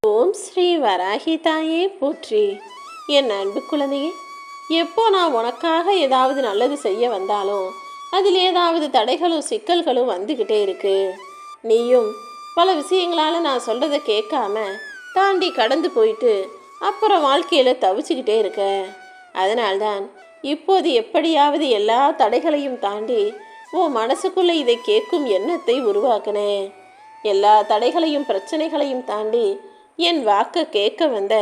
ஓம் ஸ்ரீ வராகி தாயே போற்றி. என் அன்பு குழந்தையே, எப்போ நான் உனக்காக ஏதாவது நல்லது செய்ய வந்தாலும் அதில் ஏதாவது தடைகளும் சிக்கல்களும் வந்துக்கிட்டே இருக்கு. நீயும் பல விஷயங்களால் நான் சொல்கிறத கேட்காம தாண்டி கடந்து போயிட்டு அப்புறம் வாழ்க்கையில் தவிச்சுக்கிட்டே இருக்க. அதனால்தான் இப்போது எப்படியாவது எல்லா தடைகளையும் தாண்டி உன் மனசுக்குள்ளே இதை கேட்கும் எண்ணத்தை உருவாக்கினேன். எல்லா தடைகளையும் பிரச்சனைகளையும் தாண்டி என் வாக்க கேட்க வந்த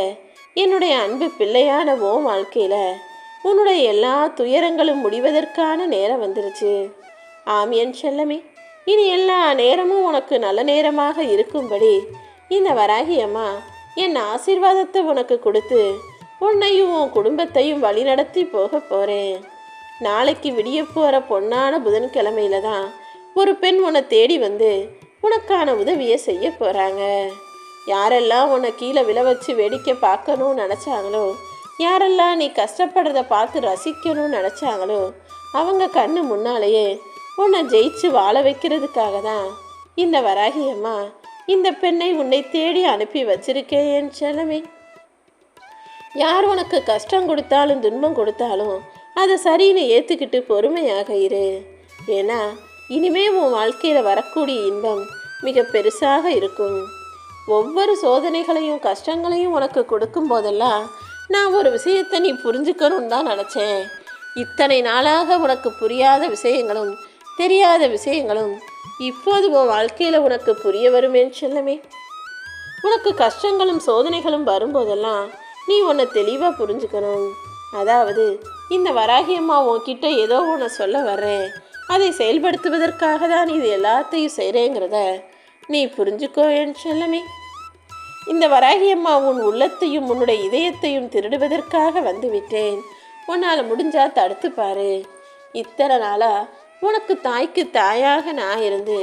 என்னுடைய அன்பு பிள்ளையான உன் வாழ்க்கையில் உன்னுடைய எல்லா துயரங்களும் முடிவதற்கான நேரம் வந்துருச்சு. ஆம் என் செல்லமே, இனி எல்லா நேரமும் உனக்கு நல்ல நேரமாக இருக்கும்படி இந்த வராகி அம்மா என் ஆசீர்வாதத்தை உனக்கு கொடுத்து உன்னையும் உன் குடும்பத்தையும் வழிநடத்தி போக போகிறேன். நாளைக்கு விடிய போகிற பொன்னான புதன்கிழமையில தான் ஒரு பெண் உன்னை தேடி வந்து உனக்கான உதவியை செய்ய போகிறாங்க. யாரெல்லாம் உன்னை கீழே விழ வச்சு வேடிக்கை பார்க்கணும்னு நினச்சாங்களோ, யாரெல்லாம் நீ கஷ்டப்படுறத பார்த்து ரசிக்கணும்னு நினச்சாங்களோ, அவங்க கண்ணு முன்னாலேயே உன்னை ஜெயிச்சு வாழ வைக்கிறதுக்காக தான் இந்த வராகி அம்மா இந்த பெண்ணை உன்னை தேடி அனுப்பி வச்சிருக்கேன் என் செல்லமே. யார் உனக்கு கஷ்டம் கொடுத்தாலும் துன்பம் கொடுத்தாலும் அதை சரின்னு ஏற்றுக்கிட்டு பொறுமையாக இரு. ஏன்னா இனிமே உன் வாழ்க்கையில் வரக்கூடிய இன்பம் மிக பெருசாக இருக்கும். ஒவ்வொரு சோதனைகளையும் கஷ்டங்களையும் உனக்கு கொடுக்கும் போதெல்லாம் நான் ஒரு விஷயத்தை நீ புரிஞ்சுக்கணும்னு தான் நினச்சேன். இத்தனை நாளாக உனக்கு புரியாத விஷயங்களும் தெரியாத விஷயங்களும் இப்போது உன் வாழ்க்கையில் உனக்கு புரிய வரும் என் செல்லமே. உனக்கு கஷ்டங்களும் சோதனைகளும் வரும்போதெல்லாம் நீ உன்னை தெளிவாக புரிஞ்சுக்கணும். அதாவது இந்த வராகி அம்மா உன்கிட்ட ஏதோ ஒன்று சொல்ல வர்றேன், அதை செயல்படுத்துவதற்காக தான் இது எல்லாத்தையும் செய்கிறேங்கிறத நீ புரிஞ்சுக்கோ என் செல்லமே. இந்த வராகி அம்மா உன் உள்ளத்தையும் உன்னுடைய இதயத்தையும் திருடுவதற்காக வந்துவிட்டேன். உன்னால் முடிஞ்சா தடுத்து பாரு. இத்தனை நாளாக உனக்கு தாய்க்கு தாயாக நான் இருந்து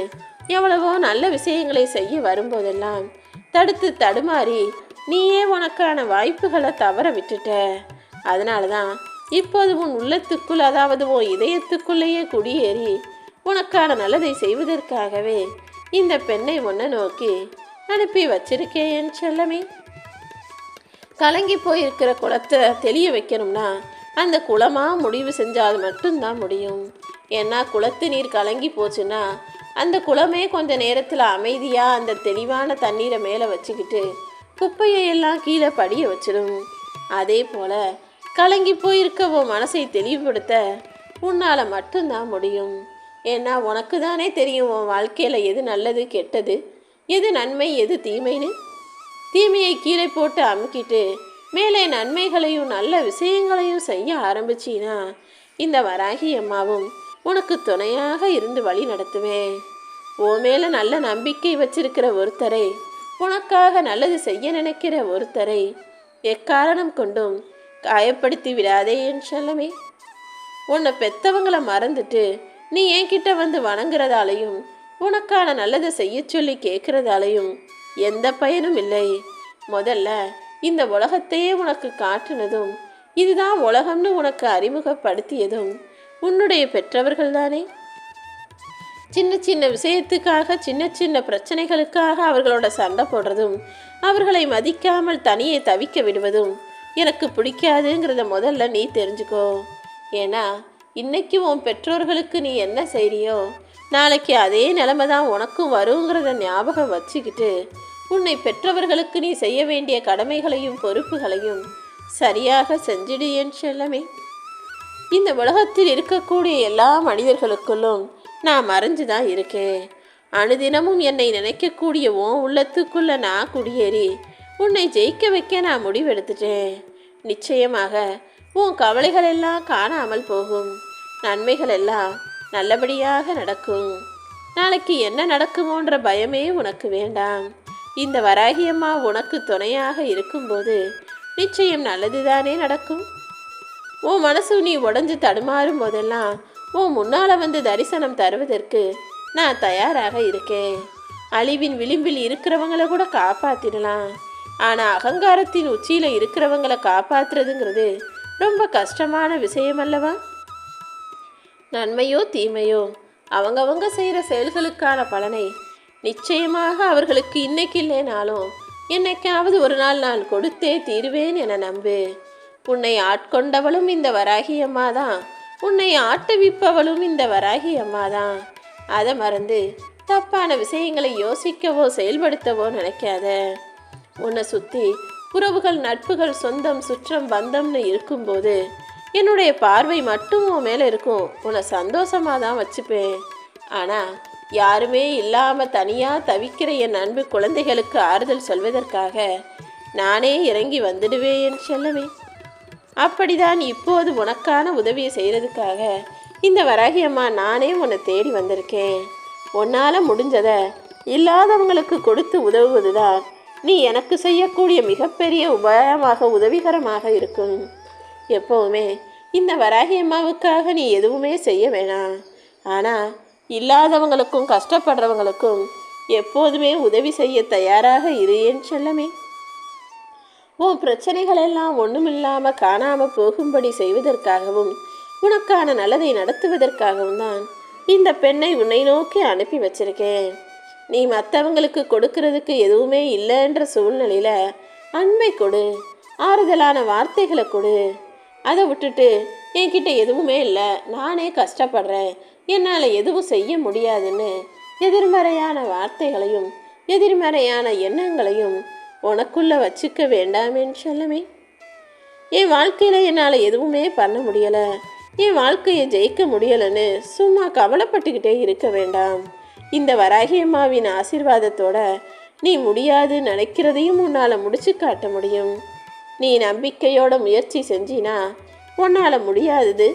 எவ்வளவோ நல்ல விஷயங்களை செய்ய வரும்போதெல்லாம் தடுத்து தடுமாறி நீயே உனக்கான வாய்ப்புகளை தவற விட்டுட்ட. அதனால தான் இப்போது உன் உள்ளத்துக்குள், அதாவது உன் இதயத்துக்குள்ளேயே குடியேறி உனக்கான நல்லதை செய்வதற்காகவே இந்த பெண்ணை உன்னை நோக்கி அனுப்பி வச்சிருக்கேன் என் செல்லமே. கலங்கி போயிருக்கிற குளத்தை தெளிய வைக்கணும்னா அந்த குளமாக முடிவு செஞ்சால் மட்டும்தான் முடியும். ஏன்னா குளத்து நீர் கலங்கி போச்சுன்னா அந்த குளமே கொஞ்ச நேரத்தில் அமைதியாக அந்த தெளிவான தண்ணீரை மேலே வச்சுக்கிட்டு குப்பையை எல்லாம் கீழே படிய வச்சிடும். அதே போல் கலங்கி போயிருக்க உன் மனசை தெளிவுபடுத்த உன்னால் மட்டும்தான் முடியும். ஏன்னா உனக்கு தானே தெரியும் உன் வாழ்க்கையில் எது நல்லது கெட்டது, எது நன்மை எது தீமைன்னு. தீமையை கீழே போட்டு அமுக்கிட்டு மேலே நன்மைகளையும் நல்ல விஷயங்களையும் செய்ய ஆரம்பிச்சின்னா இந்த வராகி அம்மாவும் உனக்கு துணையாக இருந்து வழி நடத்துவேன். உன் மேலே நல்ல நம்பிக்கை வச்சிருக்கிற ஒருத்தரை, உனக்காக நல்லது செய்ய நினைக்கிற ஒருத்தரை எக்காரணம் கொண்டும் காயப்படுத்தி விடாதே என் செல்லமே. உன்னை பெத்தவங்களை மறந்துட்டு நீ என்கிட்ட வந்து வணங்குறதாலையும் உனக்கான நல்லதை செய்ய சொல்லி கேட்குறதாலையும் எந்த பயனும் இல்லை. முதல்ல இந்த உலகத்தையே உனக்கு காட்டுனதும் இதுதான் உலகம்னு உனக்கு அறிமுகப்படுத்தியதும் உன்னுடைய பெற்றவர்கள் தானே. சின்ன சின்ன விஷயத்துக்காக சின்ன சின்ன பிரச்சனைகளுக்காக அவர்களோட சண்டை போடுறதும் அவர்களை மதிக்காமல் தனியே தவிக்க விடுவதும் எனக்கு பிடிக்காதுங்கிறத முதல்ல நீ தெரிஞ்சுக்கோ. ஏன்னா இன்னைக்கு உன் பெற்றோர்களுக்கு நீ என்ன செய்றியோ நாளைக்கு அதே நிலைமை தான் உனக்கும் வருங்கிறத ஞாபகம் வச்சுக்கிட்டு உன்னை பெற்றவர்களுக்கு நீ செய்ய வேண்டிய கடமைகளையும் பொறுப்புகளையும் சரியாக செஞ்சிடு என் செல்லமே. இந்த உலகத்தில் இருக்கக்கூடிய எல்லா மனிதர்களுக்குள்ளும் நான் மறைஞ்சு தான் இருக்கேன். அனுதினமும் என்னை நினைக்கக்கூடிய உன் உள்ளத்துக்குள்ள நான் குடியேறி உன்னை ஜெயிக்க வைக்க நான் முடிவெடுத்துட்டேன். நிச்சயமாக உன் கவலைகள் எல்லாம் காணாமல் போகும். நன்மைகள் எல்லாம் நல்லபடியாக நடக்கும். நாளைக்கு என்ன நடக்குமோன்ற பயமே உனக்கு வேண்டாம். இந்த வராகி அம்மா உனக்கு துணையாக இருக்கும்போது நிச்சயம் நல்லதுதானே நடக்கும். உன் மனசு நீ உடஞ்சி தடுமாறும் போதெல்லாம் உன் முன்னால் வந்து தரிசனம் தருவதற்கு நான் தயாராக இருக்கேன். அழிவின் விளிம்பில் இருக்கிறவங்கள கூட காப்பாற்றிடலாம். ஆனால் அகங்காரத்தின் உச்சியில் இருக்கிறவங்கள காப்பாற்றுறதுங்கிறது ரொம்ப கஷ்டமான விஷயம் அல்லவா. நன்மையோ தீமையோ அவங்கவங்க செய்கிற செயல்களுக்கான பலனை நிச்சயமாக அவர்களுக்கு இன்னைக்கு இல்லைனாலும் என்னைக்காவது ஒரு நாள் நான் கொடுத்தே தீருவேன் என நம்பு. உன்னை ஆட்கொண்டவளும் இந்த வராகி அம்மா தான், உன்னை ஆட்டுவிப்பவளும் இந்த வராகி அம்மா தான். அதை மறந்து தப்பான விஷயங்களை யோசிக்கவோ செயல்படுத்தவோ நினைக்காத. உன்னை சுற்றி உறவுகள், நட்புகள், சொந்தம், சுற்றம், பந்தம்னு இருக்கும்போது என்னுடைய பார்வை மட்டும் உன் மேலே இருக்கும். உன்னை சந்தோஷமாக தான் வச்சுப்பேன். ஆனால் யாருமே இல்லாமல் தனியாக தவிக்கிற என் அன்பு குழந்தைகளுக்கு ஆறுதல் சொல்வதற்காக நானே இறங்கி வந்துடுவேன் என் செல்லமே. அப்படிதான் இப்போது உனக்கான உதவியை செய்கிறதுக்காக இந்த வராகி அம்மா நானே உன்னை தேடி வந்திருக்கேன். உன்னால் முடிஞ்சதை இல்லாதவங்களுக்கு கொடுத்து உதவுவது தான் நீ எனக்கு செய்யக்கூடிய மிகப்பெரிய உபாயமாக, உதவிகரமாக இருக்கும். எப்போவுமே இந்த வராகி அம்மாவுக்காக நீ எதுவுமே செய்ய வேணாம். ஆனால் இல்லாதவங்களுக்கும் கஷ்டப்படுறவங்களுக்கும் எப்போதுமே உதவி செய்ய தயாராக இரு என் செல்லமே. உன் பிரச்சனைகளெல்லாம் ஒன்றுமில்லாமல் காணாமல் போகும்படி செய்வதற்காகவும் உனக்கான நல்லதை நடத்துவதற்காகவும் தான் இந்த பெண்ணை உன்னை நோக்கி அனுப்பி வச்சிருக்கேன். நீ மற்றவங்களுக்கு கொடுக்கறதுக்கு எதுவுமே இல்லைன்ற சூழ்நிலையில் அன்பை கொடு, ஆறுதலான வார்த்தைகளை கொடு. அதை விட்டுட்டு என்கிட்ட எதுவுமே இல்லை, நானே கஷ்டப்படுறேன், என்னால் எதுவும் செய்ய முடியாதுன்னு எதிர்மறையான வார்த்தைகளையும் எதிர்மறையான எண்ணங்களையும் உனக்குள்ளே வச்சுக்க வேண்டாமேன்னு சொல்லமே. என் வாழ்க்கையில் என்னால் எதுவுமே பண்ண முடியலை, என் வாழ்க்கையை ஜெயிக்க முடியலைன்னு சும்மா கவலைப்பட்டுக்கிட்டே இருக்க வேண்டாம். இந்த வராகி அம்மாவின் ஆசீர்வாதத்தோட நீ முடியாது நினைக்கிறதையும் உன்னால் முடிச்சு காட்ட முடியும். நீ நம்பிக்கையோட முயற்சி செஞ்சினா உன்னால் முடியாதது,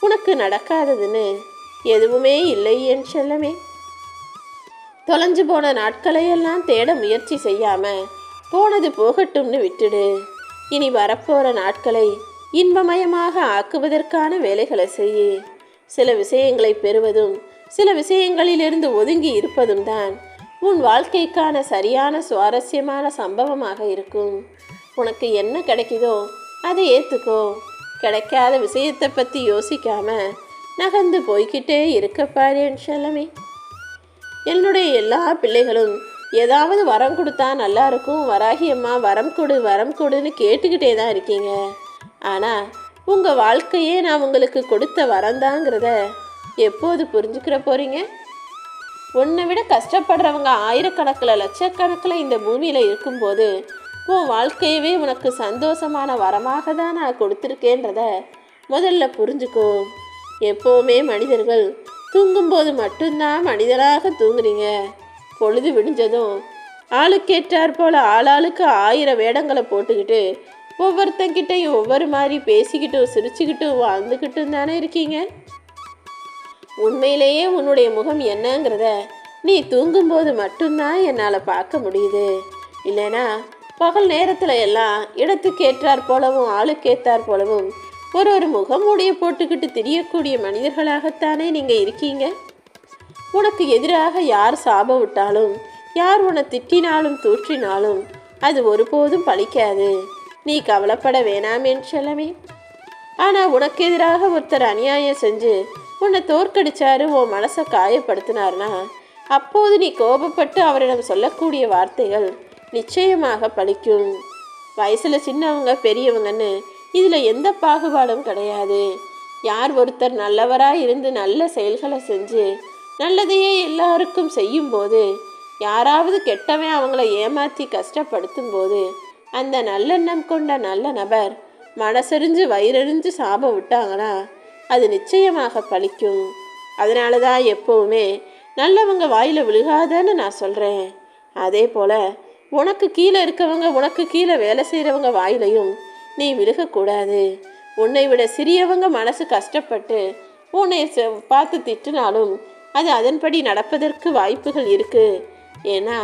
உனக்கு நடக்காததுன்னு எதுவுமே இல்லை என் செல்லமே. தொலைஞ்சு போன நாட்களையெல்லாம் தேட முயற்சி செய்யாமல் போனது போகட்டும்னு விட்டுடு. இனி வரப்போகிற நாட்களை இன்பமயமாக ஆக்குவதற்கான வேலைகளை செய்யு. சில விஷயங்களை பெறுவதும் சில விஷயங்களிலிருந்து ஒதுங்கி இருப்பதும் தான் உன் வாழ்க்கைக்கான சரியான சுவாரஸ்யமான சம்பவமாக இருக்கும். உனக்கு என்ன கிடைக்குதோ அதை ஏற்றுக்கோ. கிடைக்காத விஷயத்தை பற்றி யோசிக்காம நகர்ந்து போய்கிட்டே இருக்கப்பாரு என் செல்லமே. என்னுடைய எல்லா பிள்ளைகளும் ஏதாவது வரம் கொடுத்தா நல்லா இருக்கும், வராகி அம்மா வரம் கொடு வரம் கொடுன்னு கேட்டுக்கிட்டே தான் இருக்கீங்க. ஆனால் உங்கள் வாழ்க்கையே நான் உங்களுக்கு கொடுத்த வரந்தாங்கிறத எப்போது புரிஞ்சுக்கிற போகிறீங்க? உன்னை விட கஷ்டப்படுறவங்க ஆயிரக்கணக்கில் லட்சக்கணக்கில் இந்த பூமியில் இருக்கும்போது உன் வாழ்க்கையவே உனக்கு சந்தோஷமான வரமாக தான் நான் கொடுத்துருக்கேன்றத முதல்ல புரிஞ்சுக்கோ. எப்போவுமே மனிதர்கள் தூங்கும்போது மட்டும்தான் மனிதராக தூங்குறீங்க. பொழுது விடிஞ்சதும் ஆளுக்கேற்றார் போல் ஆளாளுக்கு 1000 வேடங்களை போட்டுக்கிட்டு ஒவ்வொருத்தங்கிட்டையும் ஒவ்வொரு மாதிரி பேசிக்கிட்டும் சிரிச்சுக்கிட்டும் வாழ்ந்துக்கிட்டும் தானே இருக்கீங்க. உண்மையிலேயே உன்னுடைய முகம் என்னங்கிறத நீ தூங்கும்போது மட்டும்தான் என்னால் பார்க்க முடியுது. இல்லைனா பகல் நேரத்தில் எல்லாம் இடத்துக்கு ஏற்றார் போலவும் ஆளுக்கேற்றார் போலவும் ஒரு முகமூடியை போட்டுக்கிட்டு திரியக்கூடிய மனிதர்களாகத்தானே நீங்கள் இருக்கீங்க. உனக்கு எதிராக யார் சாபம் விட்டாலும் யார் உன்னை திட்டினாலும் தூற்றினாலும் அது ஒருபோதும் பலிக்காது. நீ கவலைப்பட வேணாமேன்னு செல்லமே. ஆனால் உனக்கு எதிராக ஒருத்தர் அநியாயம் செஞ்சு உன்னை தோற்கடிச்சாரு, உன் மனசை காயப்படுத்தினார்னா அப்போது நீ கோபப்பட்டு அவரிடம் சொல்லக்கூடிய வார்த்தைகள் நிச்சயமாக பலிக்கும். வயசில் சின்னவங்க பெரியவங்கன்னு இதில் எந்த பாகுபாடும் கிடையாது. யார் ஒருத்தர் நல்லவராக இருந்து நல்ல செயல்களை செஞ்சு நல்லதையே எல்லாருக்கும் செய்யும்போது யாராவது கெட்டவன் அவங்கள ஏமாற்றி கஷ்டப்படுத்தும் போது அந்த நல்லெண்ணம் கொண்ட நல்ல நபர் மனசெறிஞ்சு வயிறறிஞ்சு சாபம் விட்டாங்கன்னா அது நிச்சயமாக பலிக்கும். அதனால தான் எப்போவுமே நல்லவங்க வாயில் விழுகாதன்னு நான் சொல்கிறேன். அதே போல் உனக்கு கீழே இருக்கவங்க, உனக்கு கீழே வேலை செய்கிறவங்க வாயிலையும் நீ விழுகக்கூடாது. உன்னை விட சிறியவங்க மனசு கஷ்டப்பட்டு உன்னை பார்த்து திட்டினாலும் அது அதன்படி நடப்பதற்கு வாய்ப்புகள் இருக்குது. ஏன்னா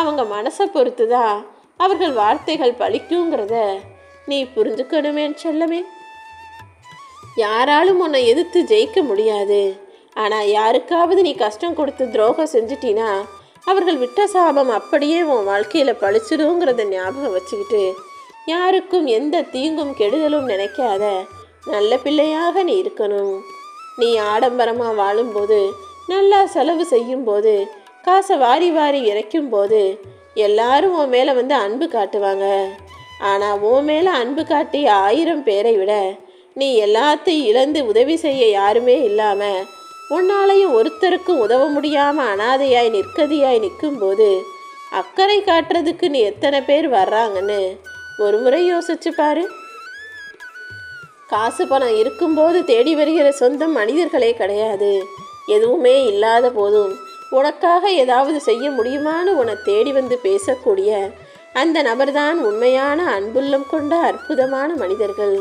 அவங்க மனசை பொறுத்து தான் அவர்கள் வார்த்தைகள் பலிக்குங்கிறத நீ புரிஞ்சுக்கணுமேன்னு செல்லமே. யாராலும் உன்னை எதிர்த்து ஜெயிக்க முடியாது. ஆனால் யாருக்காவது நீ கஷ்டம் கொடுத்து துரோகம் செஞ்சிட்டினா அவர்கள் விட்ட சாபம் அப்படியே உன் வாழ்க்கையில் பழிச்சிடுங்கிறத ஞாபகம் வச்சுக்கிட்டு யாருக்கும் எந்த தீங்கும் கெடுதலும் நினைக்காத நல்ல பிள்ளையாக நீ இருக்கணும். நீ ஆடம்பரமாக வாழும்போது, நல்லா செலவு செய்யும்போது, காசை வாரி வாரி இறைக்கும் போது எல்லாரும் உன் மேலே வந்து அன்பு காட்டுவாங்க. ஆனால் உன் மேலே அன்பு காட்டி 1000 பேரை விட நீ எல்லாத்தையும் இழந்து உதவி செய்ய யாருமே இல்லாமல் உன்னாலையும் ஒருத்தருக்கும் உதவ முடியாமல் அனாதையாய் நிற்கதியாய் நிற்கும்போது அக்கறை காட்டுறதுக்கு நீ எத்தனை பேர் வர்றாங்கன்னு ஒரு முறை யோசிச்சு பாரு. காசு பணம் இருக்கும்போது தேடி வருகிற சொந்தம் மனிதர்களே கிடையாது. எதுவுமே இல்லாத போதும் உனக்காக ஏதாவது செய்ய முடியுமான்னு உன்னை தேடி வந்து பேசக்கூடிய அந்த நபர்தான் உண்மையான அன்புள்ளம் கொண்ட அற்புதமான மனிதர்கள்.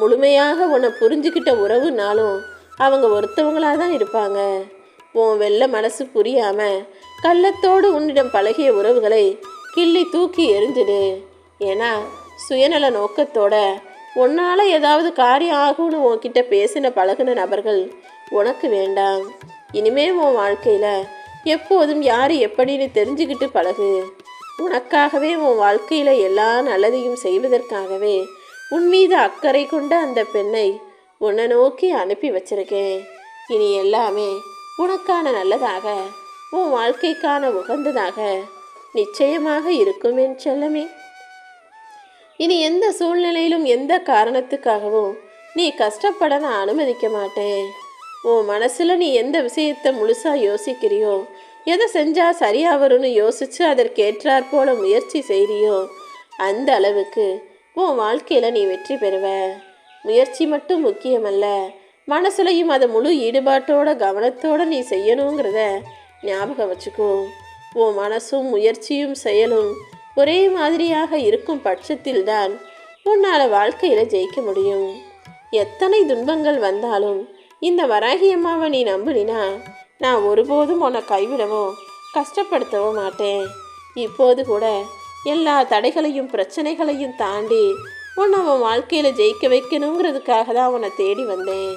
முழுமையாக உன்னை புரிஞ்சுக்கிட்ட உறவுனாலும் அவங்க ஒருத்தவங்களாக தான் இருப்பாங்க. உன் வெள்ளை மனசு புரியாமல் கள்ளத்தோடு உன்னிடம் பழகிய உறவுகளை கிள்ளி தூக்கி எறிஞ்சிடு. ஏன்னா சுயநல நோக்கத்தோட உன்னால் ஏதாவது காரியம் ஆகும்னு உன்கிட்ட பேசின பழகின நபர்கள் உனக்கு வேண்டாம். இனிமே உன் வாழ்க்கையில் எப்போதும் யார் எப்படின்னு தெரிஞ்சுக்கிட்டு பழகு. உனக்காகவே உன் வாழ்க்கையில் எல்லா நல்லதையும் செய்வதற்காகவே உன் மீது அக்கறை கொண்ட அந்த பெண்ணை உன்னை நோக்கி அனுப்பி வச்சிருக்கேன். இனி எல்லாமே உனக்கான நல்லதாக, உன் வாழ்க்கைக்கான உகந்ததாக நிச்சயமாக இருக்கும் என் செல்லமே. இனி எந்த சூழ்நிலையிலும் எந்த காரணத்துக்காகவும் நீ கஷ்டப்பட நான் அனுமதிக்க மாட்டேன். உன் மனசில் நீ எந்த விஷயத்தை முழுசாக யோசிக்கிறியோ, எதை செஞ்சால் சரியாக வரும்னு யோசித்து அதற்கேற்றாற் போல முயற்சி செய்கிறியோ அந்த அளவுக்கு உன் வாழ்க்கையில் நீ வெற்றி பெறுவ. முயற்சி மட்டும் முக்கியமல்ல, மனசுலையும் அதை முழு ஈடுபாட்டோட கவனத்தோடு நீ செய்யணுங்கிறத ஞாபகம் வச்சுக்கோ. உன் மனசும் முயற்சியும் செயலும் ஒரே மாதிரியாக இருக்கும் பட்சத்தில்தான் உன்னால் வாழ்க்கையில் ஜெயிக்க முடியும். எத்தனை துன்பங்கள் வந்தாலும் இந்த வராகி அம்மாவை நீ நம்பினா நான் ஒருபோதும் உன்னை கைவிடவோ கஷ்டப்படுத்தவோ மாட்டேன். இப்போது கூட எல்லா தடைகளையும் பிரச்சனைகளையும் தாண்டி உன்னை உன் வாழ்க்கையில் ஜெயிக்க வைக்கணுங்கிறதுக்காக தான் உன்னை தேடி வந்தேன்.